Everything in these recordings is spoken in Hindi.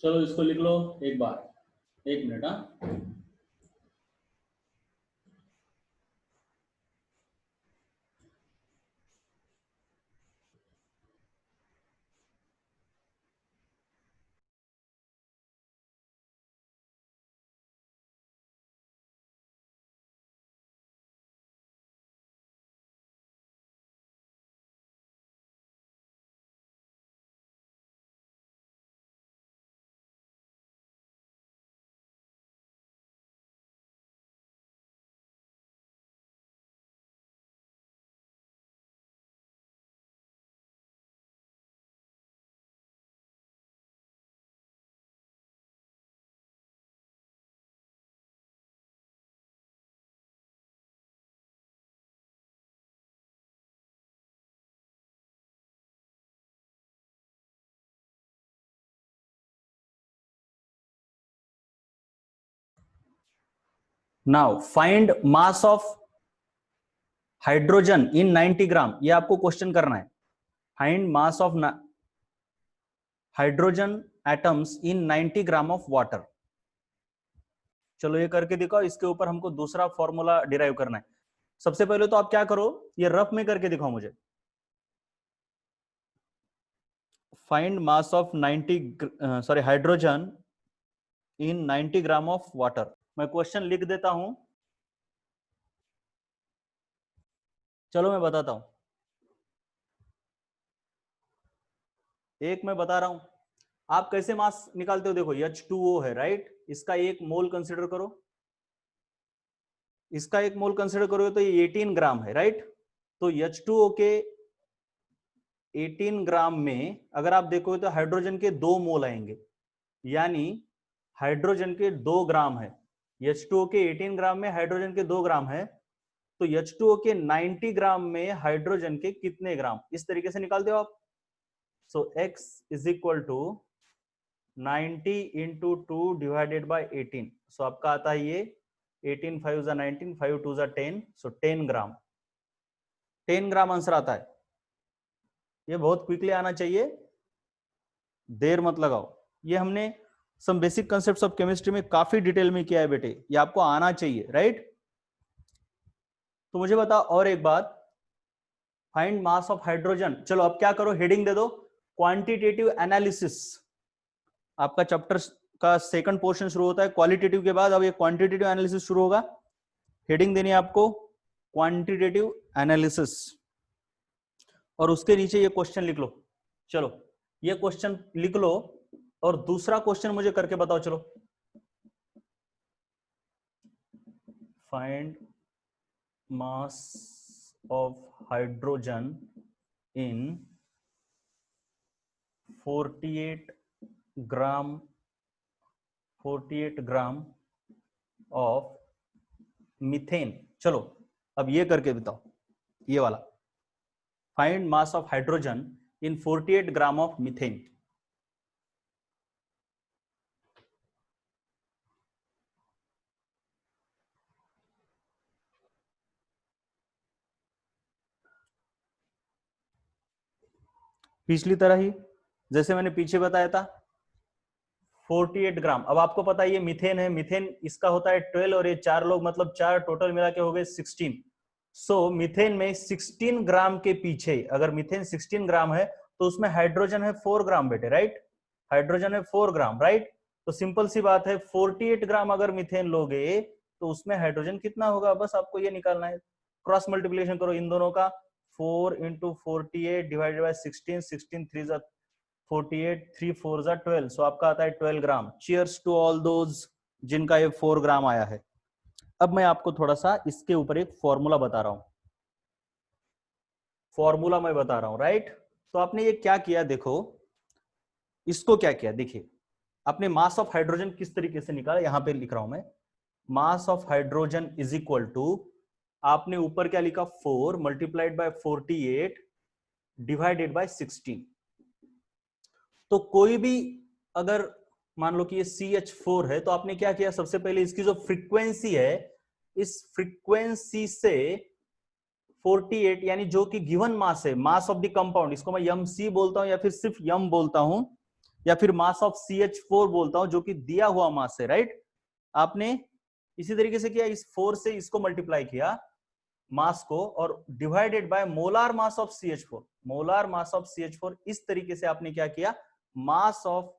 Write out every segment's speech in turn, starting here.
चलो इसको लिख लो एक बार, 1 मिनट। हाँ, now find mass of hydrogen इन 90 ग्राम। ये आपको क्वेश्चन करना है। Find mass of hydrogen atoms in 90 gram of water. चलो ये करके दिखाओ। इसके ऊपर हमको दूसरा फॉर्मूला डिराइव करना है। सबसे पहले तो आप क्या करो, ये रफ में करके दिखाओ मुझे। Find mass of 90 hydrogen in 90 gram of water. मैं क्वेश्चन लिख देता हूं, चलो मैं बताता हूं। एक मैं बता रहा हूं, आप कैसे मास निकालते हो। देखो H2O है, राइट। इसका 1 मोल कंसिडर करो, इसका 1 मोल कंसिडर करो तो ये 18 ग्राम है, राइट। तो H2O के 18 ग्राम में अगर आप देखोगे तो हाइड्रोजन के 2 मोल आएंगे, यानी हाइड्रोजन के 2 ग्राम है। H2O के 18 ग्राम में हाइड्रोजन के 2 ग्राम है, तो H2O के 90 ग्राम में हाइड्रोजन के कितने ग्राम, इस तरीके से निकालते हो आप। So X is equal to 90 into 2 divided by 18। सो आपका आता है ये 18 5 जा 19, 5 2 जा 10, सो 10 ग्राम। 10 ग्राम आंसर आता है। ये बहुत क्विकली आना चाहिए, देर मत लगाओ। ये हमने some basic concepts of chemistry में काफी डिटेल में किया है बेटे, ये आपको आना चाहिए, राइट। तो मुझे बताओ और एक बात, फाइंड मास ऑफ हाइड्रोजन। चलो अब क्या करो, हेडिंग दे दो क्वांटिटेटिव एनालिसिस। आपका चैप्टर का सेकंड पोर्शन शुरू होता है क्वालिटेटिव के बाद, अब ये क्वांटिटेटिव एनालिसिस शुरू होगा। हेडिंग देनी है आपको क्वांटिटेटिव एनालिसिस, और उसके नीचे ये क्वेश्चन लिख लो। चलो ये क्वेश्चन लिख लो, और दूसरा क्वेश्चन मुझे करके बताओ। चलो find mass of hydrogen in 48 gram of methane. चलो अब ये करके बताओ, ये वाला find mass of hydrogen in 48 gram of methane. पिछली तरह ही जैसे मैंने पीछे बताया था 48 ग्राम। अब आपको पता है ये मीथेन है, मीथेन इसका होता है 12 और ये 4 लोग, मतलब 4 टोटल मिला के हो गए 16। सो मीथेन में 16 ग्राम के पीछे, अगर मीथेन 16 ग्राम है तो उसमें हाइड्रोजन है 4 ग्राम बेटे, राइट। हाइड्रोजन है 4 ग्राम, राइट। तो सिंपल सी बात है 48 ग्राम अगर मीथेन लोगे तो उसमें हाइड्रोजन कितना होगा, बस आपको ये निकालना है। क्रॉस मल्टीप्लिकेशन करो इन दोनों का, 4 इंटू 48 डिवाइडेड बाई 16, 16 3 जा 48, 3 4 जा 12, सो आपका आता है 12 ग्राम। चीयर्स टू ऑल दोज जिनका ये 4 ग्राम आया है। अब मैं आपको थोड़ा सा इसके ऊपर एक फॉर्मूला बता रहा हूं, फॉर्मूला मैं बता रहा हूं, राइट। तो आपने ये क्या किया, देखो इसको क्या किया, देखिए आपने मास ऑफ हाइड्रोजन किस तरीके से निकाला, यहां पे लिख रहा हूं मैं। Mass of hydrogen is equal to, आपने ऊपर क्या लिखा 4 मल्टीप्लाइड बाय 48 डिवाइडेड बाय 16। तो कोई भी अगर मान लो कि ये CH4 है तो आपने क्या किया, सबसे पहले इसकी जो फ्रीक्वेंसी है, इस फ्रीक्वेंसी से 48 यानी जो कि गिवन मास है, मास ऑफ द कंपाउंड, इसको मैं MC बोलता हूं या फिर सिर्फ यम बोलता हूं, या फिर मास ऑफ CH4 बोलता हूं, जो कि दिया हुआ मास है, राइट। आपने इसी तरीके से किया, इस 4 से इसको मल्टीप्लाई किया मास को, और divided by molar mass of CH4। Molar mass of CH4, इस तरीके से आपने क्या किया, mass of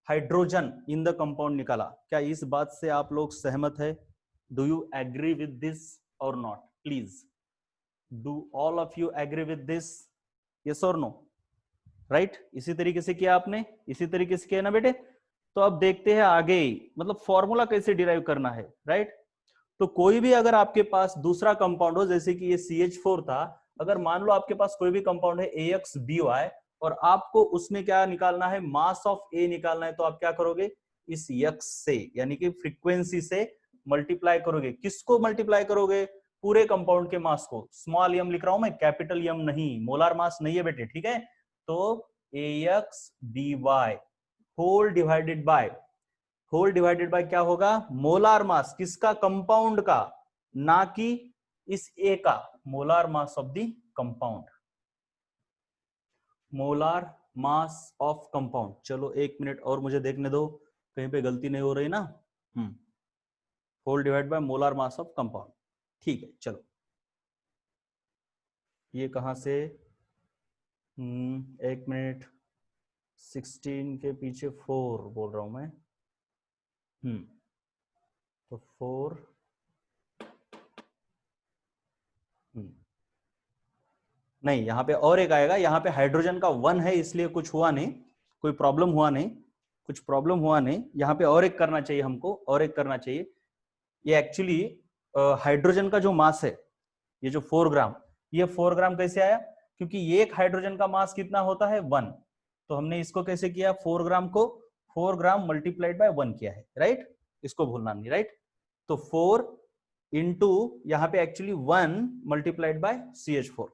hydrogen in the compound निकाला। क्या इस बात से आप लोग सहमत है? Do you agree with this और not? Please, do all of you agree with this? Yes और नो? राइट, इसी तरीके से किया आपने, इसी तरीके से किया ना बेटे। तो अब देखते हैं आगे, मतलब फॉर्मूला कैसे डिराइव करना है, राइट। तो कोई भी अगर आपके पास दूसरा कंपाउंड हो, जैसे कि ये CH4 था, अगर मान लो आपके पास कोई भी कंपाउंड है AXBY, और आपको उसमें क्या निकालना है, मास ऑफ A निकालना है, तो आप क्या करोगे, इस यक्स से यानी कि फ्रीक्वेंसी से मल्टीप्लाई करोगे। किसको मल्टीप्लाई करोगे? पूरे कंपाउंड के मास को। स्मॉल एम लिख रहा हूं मैं, कैपिटल एम नहीं, मोलार मास नहीं है बेटे, ठीक है। तो AXBY whole divided by, whole divided by क्या होगा, मोलार मास किसका, कंपाउंड का, ना कि इस ए का, molar mass of the compound, molar mass of compound. चलो 1 मिनट और मुझे देखने दो, कहीं पे गलती नहीं हो रही ना। Whole divide by molar mass of compound, ठीक है। चलो ये कहां से, 1 मिनट, 16 के पीछे 4 बोल रहा हूं मैं। तो 4, नहीं, यहाँ पे और एक आएगा, यहाँ पे हाइड्रोजन का 1 है, इसलिए कुछ हुआ नहीं, कोई प्रॉब्लम हुआ नहीं, कुछ प्रॉब्लम हुआ नहीं। यहाँ पे और एक करना चाहिए हमको, और एक करना चाहिए। ये एक्चुअली हाइड्रोजन का जो मास है, ये जो 4 ग्राम, ये 4 ग्राम कैसे आया, क्योंकि ये एक हाइड्रोजन का मास कितना होता है, 1। तो हमने इसको कैसे किया, 4 ग्राम को 4 ग्राम मल्टीप्लाइड बाय 1 किया है, राइट। इसको भूलना नहीं, राइट। तो 4 इंटू यहाँ पे एक्चुअली 1 मल्टीप्लाइड बाय CH4,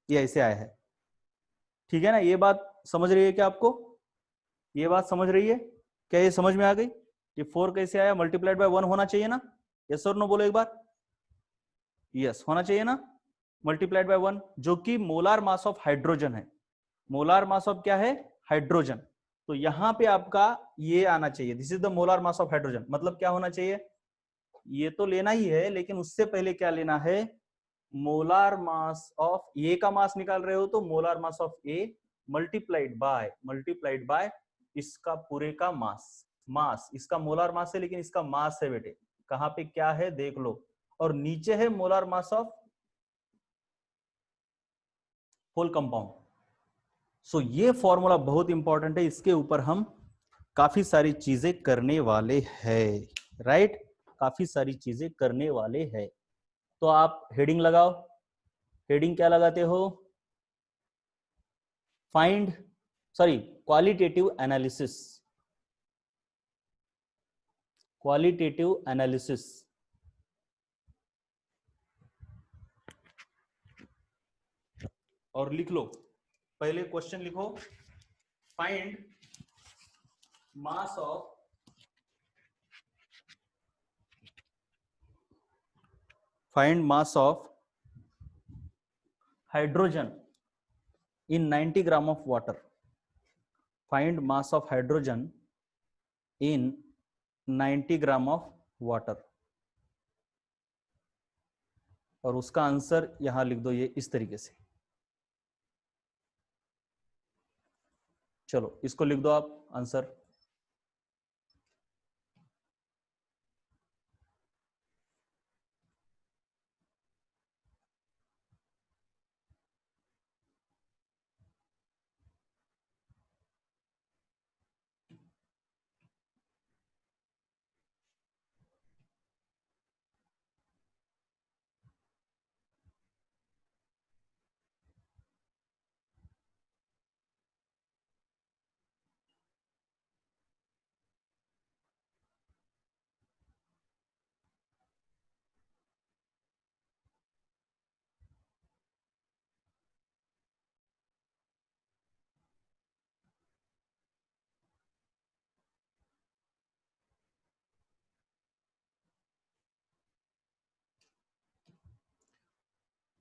ये ऐसे आया है, ठीक है ना। ये बात समझ रही है क्या आपको? ये बात समझ रही है क्या? ये समझ में आ गई? ये 4 कैसे आया, मल्टीप्लाइड बाय 1 होना चाहिए ना? यस और नो बोलो एक बार। यस होना चाहिए ना, मल्टीप्लाइड बाय 1, जो कि मोलार मास ऑफ हाइड्रोजन है। मोलार मास ऑफ क्या है, हाइड्रोजन। तो यहां पे आपका ये आना चाहिए, this is the molar mass of hydrogen. मतलब क्या होना चाहिए, ये तो लेना ही है, लेकिन उससे पहले क्या लेना है, मोलार मास ऑफ ए का मास निकाल रहे हो तो molar mass of A multiplied bye इसका पूरे का मास। मास इसका मोलार मास है, लेकिन इसका मास है बेटे, कहां पे क्या है देख लो, और नीचे है molar mass of whole compound. So ये फॉर्मूला बहुत इंपॉर्टेंट है, इसके ऊपर हम काफी सारी चीजें करने वाले हैं, राइट। काफी सारी चीजें करने वाले हैं। तो आप हेडिंग लगाओ, हेडिंग क्या लगाते हो, find, sorry, qualitative analysis, qualitative analysis. और लिख लो, पहले क्वेश्चन लिखो, find mass of hydrogen in 90 gram of water. Find mass of hydrogen in 90 gram of water. और उसका आंसर यहां लिख दो, ये इस तरीके से। चलो इसको लिख दो आप आंसर।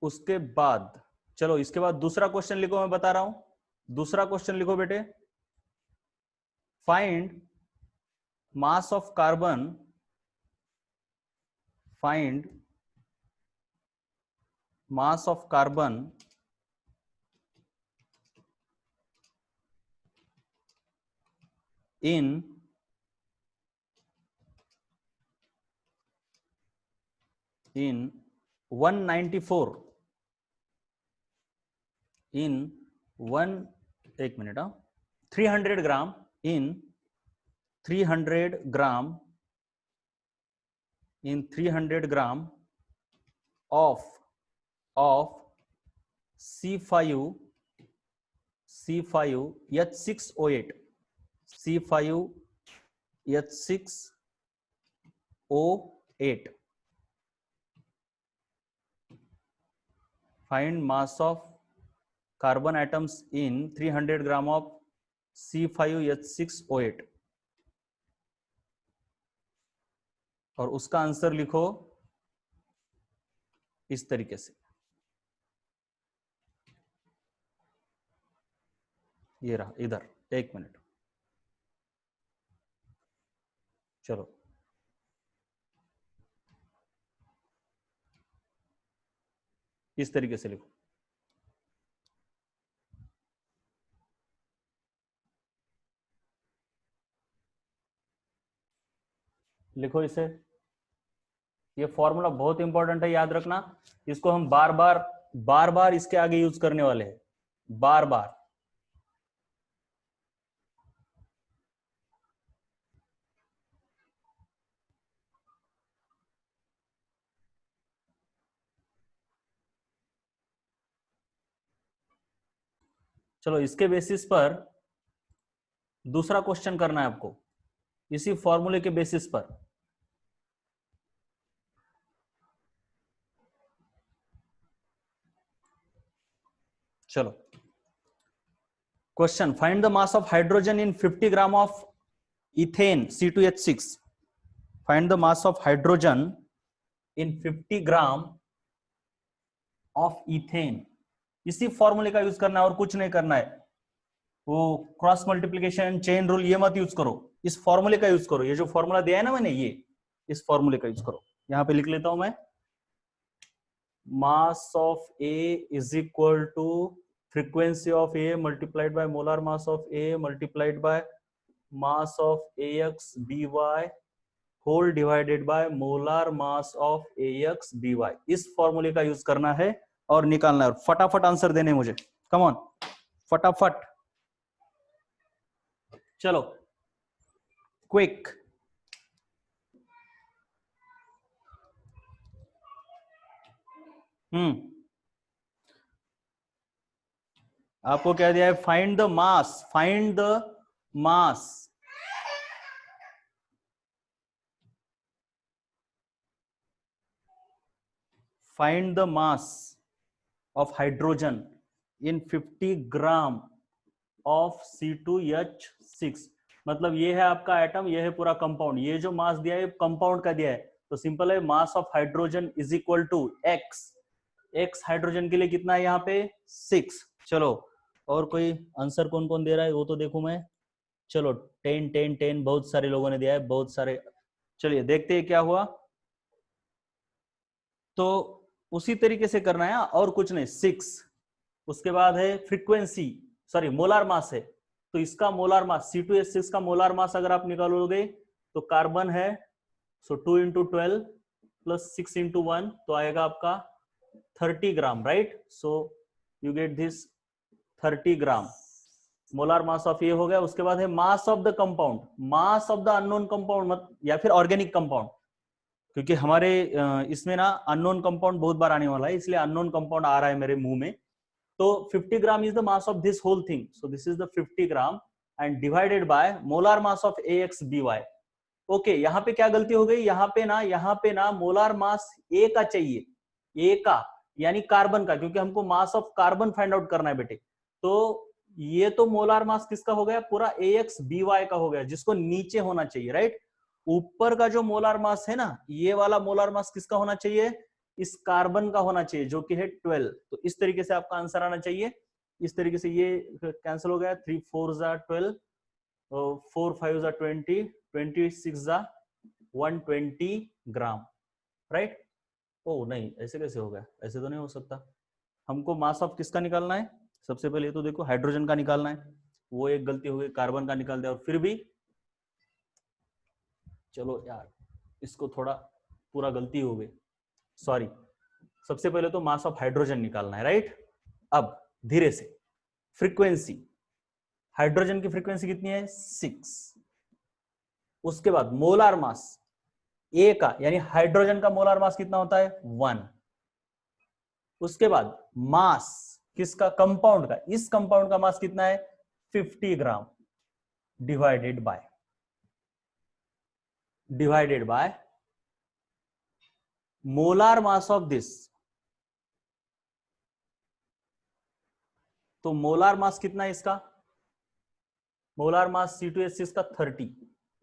उसके बाद चलो, इसके बाद दूसरा क्वेश्चन लिखो, मैं बता रहा हूं। दूसरा क्वेश्चन लिखो बेटे, find mass of carbon, find mass of carbon in 194 in 300 gram in 300 gram of C5H6O8 C5H6O8. Find mass of carbon atoms in 300 gram of C5H6O8 और उसका आंसर लिखो इस तरीके से। ये रहा इधर, 1 मिनट, चलो इस तरीके से लिखो। लिखो इसे। ये फॉर्मूला बहुत इंपॉर्टेंट है, याद रखना। इसको हम बार बार इसके आगे यूज करने वाले हैं, बार बार। चलो इसके बेसिस पर दूसरा क्वेश्चन करना है आपको, इसी फॉर्मूले के बेसिस पर। चलो question, find the mass of hydrogen in 50 gram of ethane C2H6। Find the mass of hydrogen in 50 gram of ethane. इसी फॉर्मूले का यूज करना है और कुछ नहीं करना है। वो क्रॉस मल्टीप्लिकेशन, चेन रूल ये मत यूज करो, इस फॉर्मूले का यूज करो। ये जो फॉर्मूला दिया है ना मैंने, ये इस फॉर्मूले का यूज करो। यहां पे लिख लेता हूं मैं, mass of A is equal to frequency of A multiplied by molar mass of A multiplied by mass of AX/BY whole divided by molar mass of AX/BY। इस फॉर्मूले का यूज करना है और निकालना है। फटाफट आंसर देने मुझे, कम ऑन, फटाफट। चलो क्विक। आपको क्या दिया है? Find the mass, find the mass, find the mass of hydrogen in 50 gram of C2H6। मतलब ये है आपका एटम, ये है पूरा कंपाउंड। ये जो मास दिया है कंपाउंड का दिया है, तो सिंपल है, mass of hydrogen is equal to X. X hydrogen के लिए कितना है यहाँ पे? 6। चलो और कोई आंसर कौन कौन दे रहा है वो तो देखूं मैं। चलो 10 10 10 बहुत सारे लोगों ने दिया है, बहुत सारे। चलिए देखते हैं क्या हुआ। तो उसी तरीके से करना है और कुछ नहीं। 6, उसके बाद है फ्रीक्वेंसी, सॉरी मोलार मास है। तो इसका मोलार मास C2H6 का मोलार मास अगर आप निकालोगे तो कार्बन है, सो 2 × 12 प्लस 6 × 1 तो आएगा आपका 30 gram, right? So you get this 30 gram. Molar mass of ये हो गया। उसके बाद है mass of the compound, mass of the unknown compound या फिर ऑर्गेनिक कंपाउंड, क्योंकि हमारे इसमें ना अननोन कंपाउंड बहुत बार आने वाला है, इसलिए अननोन कंपाउंड आ रहा है मेरे मुंह में। तो 50 gram is the mass of this whole thing, so this is the 50 gram and divided by molar mass of AX/BY। Okay, यहाँ पे क्या गलती हो गई? यहाँ पे ना मोलार मास ए का चाहिए, ए का यानी कार्बन का, क्योंकि हमको mass of carbon find out करना है बेटे। तो ये तो मोलार मास किसका हो गया? पूरा AX/BY का हो गया, जिसको नीचे होना चाहिए, राइट? ऊपर का जो मोलार मास है ना, ये वाला मोलार मास किसका होना चाहिए? इस कार्बन का होना चाहिए, जो कि है 12। तो इस तरीके से आपका आंसर आना चाहिए। इस तरीके से ये कैंसिल हो गया, 3 4 12। 4 5 जा 20, 26 जा 120 ग्राम, राइट। ओ नहीं, ऐसे कैसे हो गया, ऐसे तो नहीं हो सकता। हमको मास ऑफ किसका निकालना है, सबसे पहले तो देखो हाइड्रोजन का निकालना है, वो एक गलती हो गई, कार्बन का निकाल दिया, और फिर भी चलो यार इसको थोड़ा पूरा गलती हो गई, सॉरी। सबसे पहले तो मास ऑफ हाइड्रोजन निकालना है, राइट। अब धीरे से फ्रीक्वेंसी, हाइड्रोजन की फ्रीक्वेंसी कितनी है 6, उसके बाद मोलार मास ए का, यानी हाइड्रोजन का मोलार मास कितना होता है 1, उसके बाद मास किसका, कंपाउंड का, इस कंपाउंड का मास कितना है 50 gram, divided by molar mass of this. तो मोलार मास कितना है इसका, मोलार मास C2H6 का 30,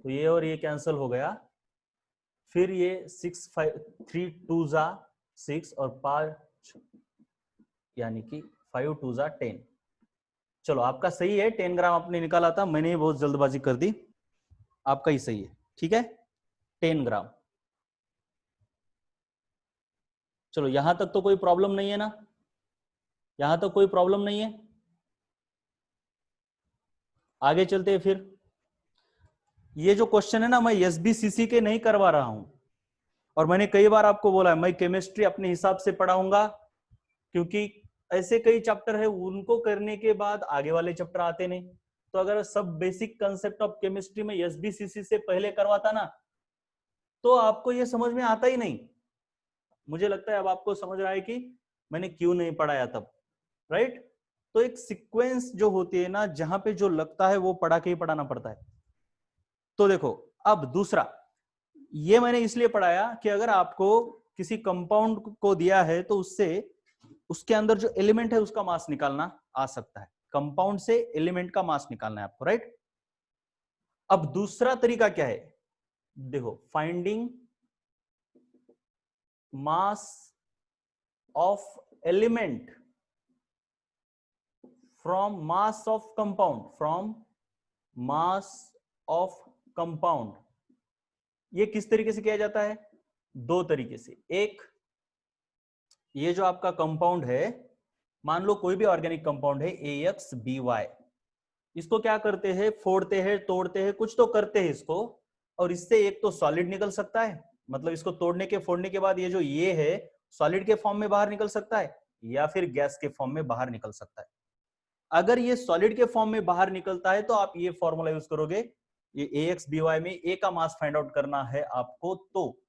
तो ये और ये कैंसिल हो गया, फिर ये 6 5 3 2 जा 6 और 5 यानी कि 5 2 जा 10। चलो आपका सही है, 10 ग्राम आपने निकाला था, मैंने बहुत जल्दबाजी कर दी, आपका ही सही है, ठीक है 10 ग्राम। चलो यहां तक तो कोई प्रॉब्लम नहीं है ना, यहां तक कोई प्रॉब्लम नहीं है। आगे चलते हैं फिर। ये जो क्वेश्चन है ना, मैं SBCC के नहीं करवा रहा हूं, और मैंने कई बार आपको बोला है मैं केमिस्ट्री अपने हिसाब से पढ़ाऊंगा, क्योंकि ऐसे कई चैप्टर है उनको करने के बाद आगे वाले चैप्टर आते नहीं। तो अगर सब बेसिक कंसेप्ट ऑफ केमिस्ट्री में SBCC से पहले करवाता ना, तो आपको ये समझ में आता ही नहीं। मुझे लगता है अब आपको समझ रहा है कि मैंने क्यों नहीं पढ़ाया तब, राइट। तो एक सीक्वेंस जो होती है ना, जहां पे जो लगता है वो पढ़ा के ही पढ़ाना पड़ता है। तो देखो अब दूसरा, ये मैंने इसलिए पढ़ाया कि अगर आपको किसी कंपाउंड को दिया है तो उससे उसके अंदर जो एलिमेंट है उसका मास निकालना आ सकता है, कंपाउंड से एलिमेंट का मास निकालना है आपको, राइट। अब दूसरा तरीका क्या है, देखो finding mass of element from mass of compound, from mass of compound. ये किस तरीके से किया जाता है, दो तरीके से। एक, ये जो आपका कंपाउंड है, मान लो कोई भी ऑर्गेनिक कंपाउंड है AXBY, इसको क्या करते हैं, फोड़ते हैं, तोड़ते हैं, कुछ तो करते हैं इसको, और इससे एक तो सॉलिड निकल सकता है, मतलब इसको तोड़ने के फोड़ने के बाद ये जो ये है सॉलिड के फॉर्म में बाहर निकल सकता है, या फिर गैस के फॉर्म में बाहर निकल सकता है। अगर ये सॉलिड के फॉर्म में बाहर निकलता है तो आप ये फॉर्मूला यूज करोगे, ये AXBY में A का मास फाइंड आउट करना है आपको, तो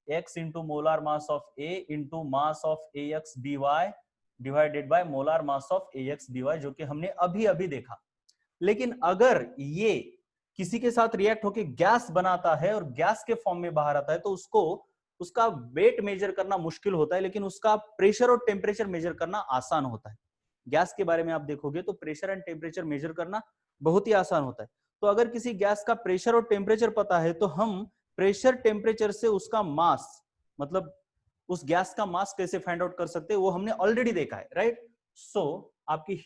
X into molar mass of A into mass of AXBY divided by molar mass of AXBY, जो कि हमने अभी अभी देखा। लेकिन अगर ये किसी के साथ रिएक्ट होकर गैस बनाता है और गैस के फॉर्म में बाहर आता है, तो उसको उसका वेट मेजर करना मुश्किल होता है, लेकिन उसका प्रेशर और टेम्परेचर मेजर करना आसान होता है। गैस के बारे में आप देखोगे तो प्रेशर एंड टेम्परेचर मेजर करना बहुत ही आसान होता है। तो अगर किसी गैस का प्रेशर और टेम्परेचर पता है, तो हम प्रेशर टेम्परेचर से उसका मास, मतलब उस गैस का मास कैसे फाइंड आउट कर सकते हैं, वो हमने ऑलरेडी देखा है, राइट। सो आपकी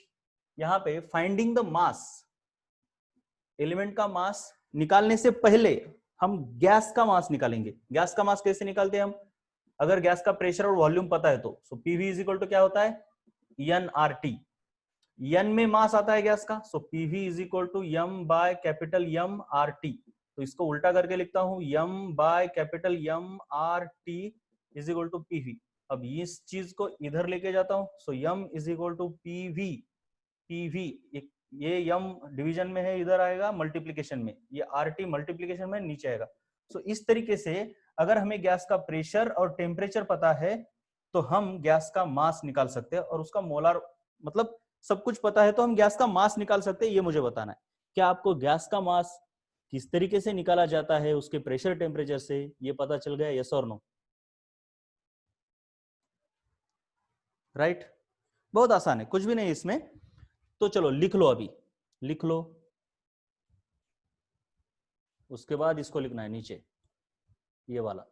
यहां पे फाइंडिंग द मास, एलिमेंट का मास निकालने से पहले हम गैस का मास निकालेंगे। गैस का मास कैसे निकालते हैं हम, अगर गैस का प्रेशर और वॉल्यूम पता है तो सो PV इज इक्वल टू क्या होता है NRT। N में मास आता है गैस का, so PV is equal to M by capital M RT। तो इसको उल्टा करके लिखता हूं, M by capital M RT is equal to PV। अब इस चीज को इधर लेके जाता हूं, so M is equal to PV। ये M डिवीजन में है, इधर आएगा मल्टीप्लीकेशन में, ये RT मल्टीप्लीकेशन में नीचे आएगा। सो इस तरीके से अगर हमें गैस का प्रेशर और टेम्परेचर पता है तो हम गैस का मास निकाल सकते हैं, और उसका मोलार, मतलब सब कुछ पता है तो हम गैस का मास निकाल सकते हैं। ये मुझे बताना है, क्या आपको गैस का मास किस तरीके से निकाला जाता है उसके प्रेशर टेम्परेचर से, ये पता चल गया, यस और नो, राइट। बहुत आसान है, कुछ भी नहीं इसमें। तो चलो लिख लो, अभी लिख लो, उसके बाद इसको लिखना है नीचे, ये वाला।